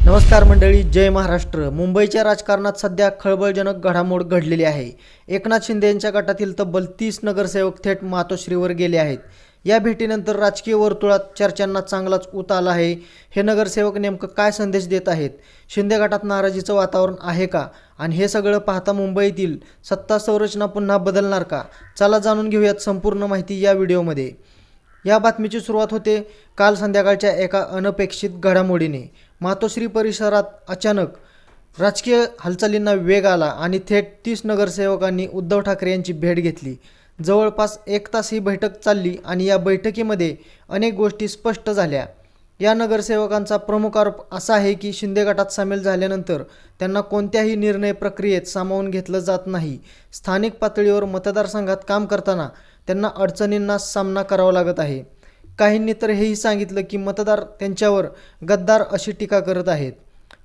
नमस्कार मंडळी, जय महाराष्ट्र। मुंबईच्या राजकारणात सध्या खळबळजनक घडामोड घडलेली आहे। एकनाथ शिंदे यांच्या गटातील तब्बल 30 नगरसेवक थेट मातोश्रीवर गेले आहेत। या भेटीनंतर राजकीय वर्तुळात चर्चांना चांगलाच ऊत आला आहे। हे नगरसेवक नेमकं काय संदेश देत आहेत? शिंदे गटात नाराजीचं वातावरण आहे का? आणि हे सगळं पाहता मुंबईतील सत्ता संरचना पुन्हा बदलणार का? चला जाणून घेऊयात संपूर्ण माहिती या व्हिडिओमध्ये। या बातमीची सुरुवात होते काल संध्याकाळच्या एका अनपेक्षित घडामोडीने। मातोश्री परिसरात अचानक राजकीय हालचालींना वेग आला आणि थेट 30 नगरसेवकांनी उद्धव ठाकरे यांची भेट घेतली। जवळपास 1 तास ही बैठक चालली आणि या बैठकीमध्ये अनेक गोष्टी स्पष्ट झाल्या। या नगरसेवकांचा प्रमुख आरोप असा आहे की शिंदे गटात सामील झाल्यानंतर त्यांना कोणत्याही निर्णय प्रक्रियेत सामावून घेतलं जात नाही। स्थानिक पातळीवर मतदारसंघात काम करताना त्यांना अडचणींना सामना करावा लागत आहे। काहींनी तर हेही सांगितलं की मतदार त्यांच्यावर गद्दार अशी टीका करत आहेत।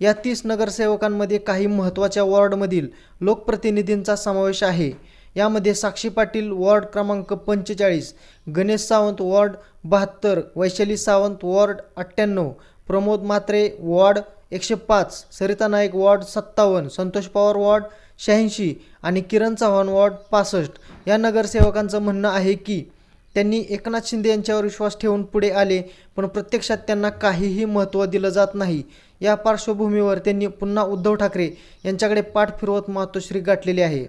या 30 नगरसेवकांमध्ये काही महत्त्वाच्या वॉर्डमधील लोकप्रतिनिधींचा समावेश आहे। यामध्ये साक्षी पाटील वॉर्ड क्रमांक 45, Ganesh Sawant ward 72, Vaishali Sawant ward 98, Pramod Mhatre ward 105, Sarita Naik ward 57, Santosh Pawar ward 86 आणि किरण चव्हाण वॉर्ड 65। या नगरसेवकांचं म्हणणं आहे की त्यांनी एकनाथ शिंदे यांच्यावर विश्वास ठेवून पुढे आले, पण प्रत्यक्षात त्यांना काहीही महत्त्व दिलं जात नाही। या पार्श्वभूमीवर त्यांनी पुन्हा उद्धव ठाकरे यांच्याकडे पाठ फिरवत मातोश्री गाठलेली आहे।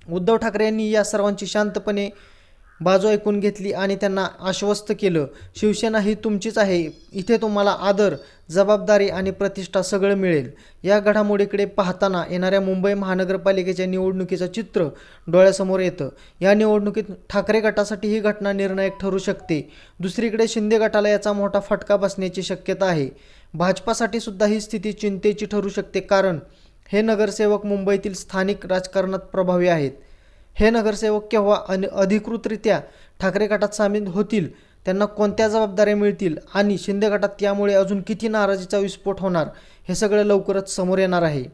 उद्धव ठाकरे यांनी या सर्वांची शांतपणे बाजू ऐकून घेतली आणि त्यांना आश्वस्त केलं, शिवसेना ही तुमचीच आहे, इथे तुम्हाला आदर, जबाबदारी आणि प्रतिष्ठा सगळं मिळेल। या घडामोडीकडे पाहताना येणाऱ्या मुंबई महानगरपालिकेच्या निवडणुकीचं चित्र डोळ्यासमोर येतं। या निवडणुकीत ठाकरे गटासाठी ही घटना निर्णायक ठरू शकते। दुसरीकडे शिंदे गटाला याचा मोठा फटका बसण्याची शक्यता आहे। भाजपासाठी सुद्धा ही स्थिती चिंतेची ठरू शकते, कारण हे नगरसेवक मुंबईतील स्थानिक राजकारणात प्रभावी आहेत। हे नगरसेवक केव्हा अधिकृतरित्या ठाकरे गटात सामील होतील, त्यांना कोणत्या जबाबदाऱ्या मिळतील आणि शिंदे गटात यामुळे अजून किती नाराजीचा विस्फोट होणार, हे सगळं लवकरच समोर येणार आहे।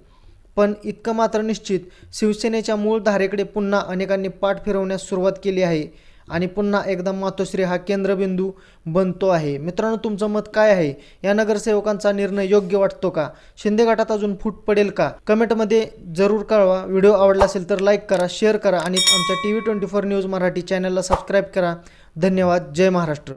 पण इतकं मात्र निश्चित, शिवसेनेच्या मूळ धारेकडे पुन्हा अनेकांनी पाठ फिरवण्यास सुरुवात केली आहे आणि पुन्हा एकदा मातोश्री हा केंद्रबिंदू बनतो आहे। मित्रांनो, तुमचं मत काय आहे? या नगरसेवकांचा निर्णय योग्य वाटतो का? शिंदे गटात अजून फूट पडेल का? कमेंटमध्ये जरूर कळवा। व्हिडिओ आवडला असेल तर लाईक करा, शेअर करा आणि आमच्या TV24 न्यूज मराठी चॅनलला सबस्क्राईब करा। धन्यवाद। जय महाराष्ट्र।